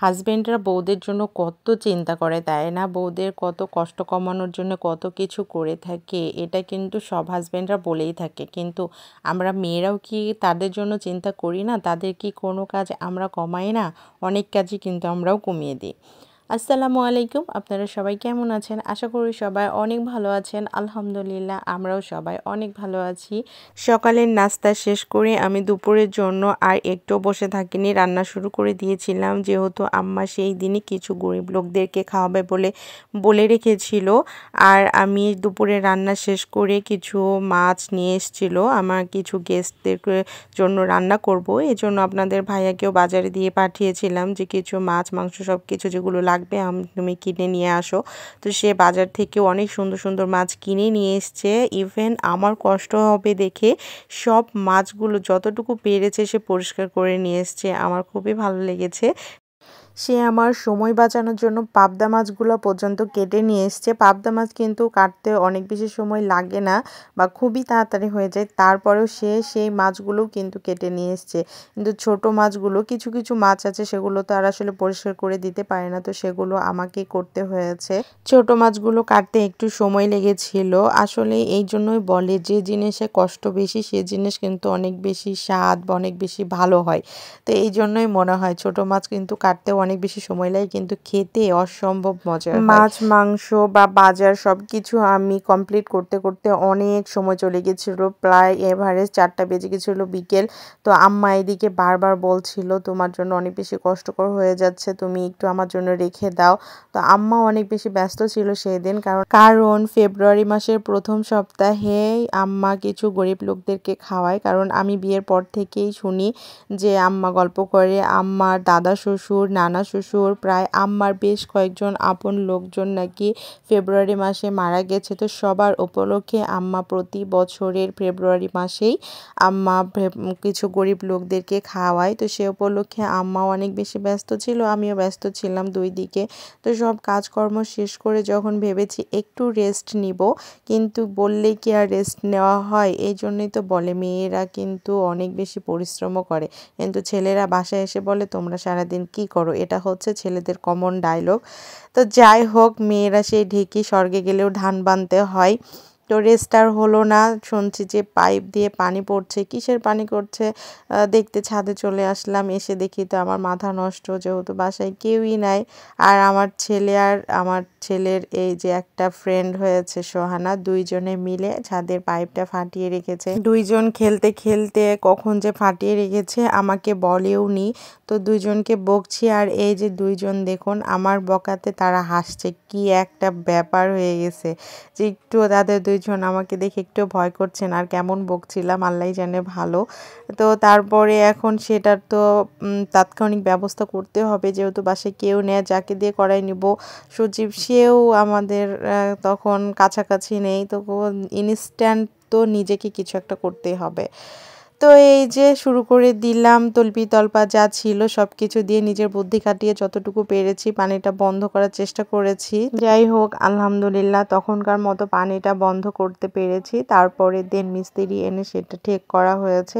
হাজবেন্ডরা বউদের জন্য কত চিন্তা করে, তাই না? বউদের কত কষ্ট কমানোর জন্য কত কিছু করে থাকে, এটা কিন্তু সব হাজবেন্ডরা বলেই থাকে। কিন্তু আমরা মেয়েরাও কি তাদের জন্য চিন্তা করি না? তাদের কি কোনো কাজ আমরা কমাই না? অনেক কাজই কিন্তু আমরাও কমিয়ে দিই। আসসালামু আলাইকুম, আপনারা সবাই কেমন আছেন? আশা করি সবাই অনেক ভালো আছেন। আলহামদুলিল্লাহ, আমরাও সবাই অনেক ভালো আছি। সকালের নাস্তা শেষ করে আমি দুপুরের জন্য আর একটু বসে থাকিনি, রান্না শুরু করে দিয়েছিলাম। যেহেতু আম্মা সেই দিনই কিছু গরিব লোকদেরকে খাওয়াবে বলে বলে রেখেছিল। আর আমি দুপুরে রান্না শেষ করে কিছু মাছ নিয়ে এসেছিল আমার কিছু গেস্টদের জন্য রান্না করব। এজন্য আপনাদের ভাইয়াকেও বাজারে দিয়ে পাঠিয়েছিলাম যে কিছু মাছ মাংস সব কিছু যেগুলো লাগবে তুমি কিনে নিয়ে আসো। তো সে বাজার থেকে অনেক সুন্দর সুন্দর মাছ কিনে নিয়ে এসছে। ইভেন আমার কষ্ট হবে দেখে সব মাছগুলো যতটুকু পেরেছে সে পরিষ্কার করে নিয়ে এসছে। আমার খুবই ভালো লেগেছে। সে আমার সময় বাঁচানোর জন্য পাবদা মাছগুলো পর্যন্ত কেটে নিয়ে এসছে। পাবদা মাছ কিন্তু কাটতে অনেক বেশি সময় লাগে না বা খুবই তাড়াতাড়ি হয়ে যায়, তারপরেও সে সেই মাছগুলোও কিন্তু কেটে নিয়ে এসছে। কিন্তু ছোট মাছগুলো কিছু কিছু মাছ আছে সেগুলো তো আর আসলে পরিষ্কার করে দিতে পারে না, তো সেগুলো আমাকেই করতে হয়েছে। ছোট মাছগুলো কাটতে একটু সময় লেগেছিল। আসলে এই জন্যই বলে যে জিনিসে কষ্ট বেশি সে জিনিস কিন্তু অনেক বেশি স্বাদ বা অনেক বেশি ভালো হয়। তো এই জন্যই মনে হয় ছোট মাছ কিন্তু কাটতেও অনেক বেশি সময় লাগে, কিন্তু খেতে অসম্ভব মজার হয়। মাছ মাংস বা বাজার সব কিছু আমি কমপ্লিট করতে করতে অনেক সময় চলে গেছিলো, প্রায় এভারেজ 4টা বেজে গেছিলো বিকেল। তো আম্মা এদিকে বারবার বলছিল তোমার জন্য অনেক বেশি কষ্টকর হয়ে যাচ্ছে, তুমি একটু আমার জন্য রেখে দাও। তো আম্মা অনেক বেশি ব্যস্ত ছিল সেই দিন, কারণ ফেব্রুয়ারি মাসের প্রথম সপ্তাহে আম্মা কিছু গরিব লোকদেরকে খাওয়ায়। কারণ আমি বিয়ের পর থেকেই শুনি যে আম্মা গল্প করে আম্মার দাদা শ্বশুর নানা শ্বশুর প্রায় আম্মার বেশ কয়েকজন আপন লোকজন নাকি ফেব্রুয়ারি মাসে মারা গেছে। তো সবার উপলক্ষে আম্মা প্রতি বছরের ফেব্রুয়ারি মাসেই আম্মা কিছু গরিব লোকদেরকে খাওয়ায়। তো সে উপলক্ষে আম্মা অনেক বেশি ব্যস্ত ছিল, আমিও ব্যস্ত ছিলাম দুই দিকে। তো সব কাজকর্ম শেষ করে যখন ভেবেছি একটু রেস্ট নিব, কিন্তু বললেই কি আর রেস্ট নেওয়া হয়? এই জন্যই তো বলে মেয়েরা কিন্তু অনেক বেশি পরিশ্রমও করে, কিন্তু ছেলেরা বাসায় এসে বলে তোমরা সারাদিন কি করো। এটা হচ্ছে ছেলেদের কমন ডায়লগ। তো যাই হোক, মেয়েরা সেই ঢেকি স্বর্গে গেলেও ধান বানতে হয়। তো রেস্ট আর হলো না, শুনছি যে পাইপ দিয়ে পানি পড়ছে। কিসের পানি করছে দেখতে ছাদে চলে আসলাম। এসে দেখি তো আমার মাথা নষ্ট, যেহেতু বাসায় কেউই নাই। আর আমার ছেলে আর আমার ছেলের এই যে একটা ফ্রেন্ড হয়েছে সোহানা, দুইজনে মিলে ছাদের পাইপটা ফাটিয়ে রেখেছে। দুইজন খেলতে খেলতে কখন যে ফাটিয়ে রেখেছে আমাকে বলেও নি। তো দুইজনকে বকছি, আর এই যে দুইজন দেখুন আমার বকাতে তারা হাসছে। কি একটা ব্যাপার হয়ে গেছে যে একটু তাদের দুইজন আমাকে দেখে একটু ভয় করছেন, আর কেমন বকছিলাম আল্লাহই জানে ভালো। তো তারপরে এখন সেটার তো তাৎক্ষণিক ব্যবস্থা করতে হবে, যেহেতু বাসায় কেউ নেই, যাকে দিয়ে করাই নিব সজীব সেও আমাদের তখন কাছাকাছি নেই। তো ইনস্ট্যান্ট তো নিজেকে কিছু একটা করতেই হবে। তো এই যে শুরু করে দিলাম, তল্পি তল্পা যা ছিল সব কিছু দিয়ে নিজের বুদ্ধি খাটিয়ে যতটুকু পেরেছি পানিটা বন্ধ করার চেষ্টা করেছি। যাই হোক আলহামদুলিল্লাহ তখনকার মতো পানিটা বন্ধ করতে পেরেছি। তারপরে দেন মিস্ত্রি এনে সেটা ঠিক করা হয়েছে।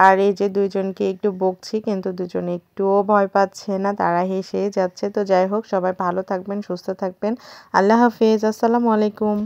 আর এই যে দুইজনকে একটু বকছি, কিন্তু দুজনে একটুও ভয় পাচ্ছে না, তারা হেসে যাচ্ছে। তো যাই হোক, সবাই ভালো থাকবেন, সুস্থ থাকবেন। আল্লাহ হাফেজ, আসসালামু আলাইকুম।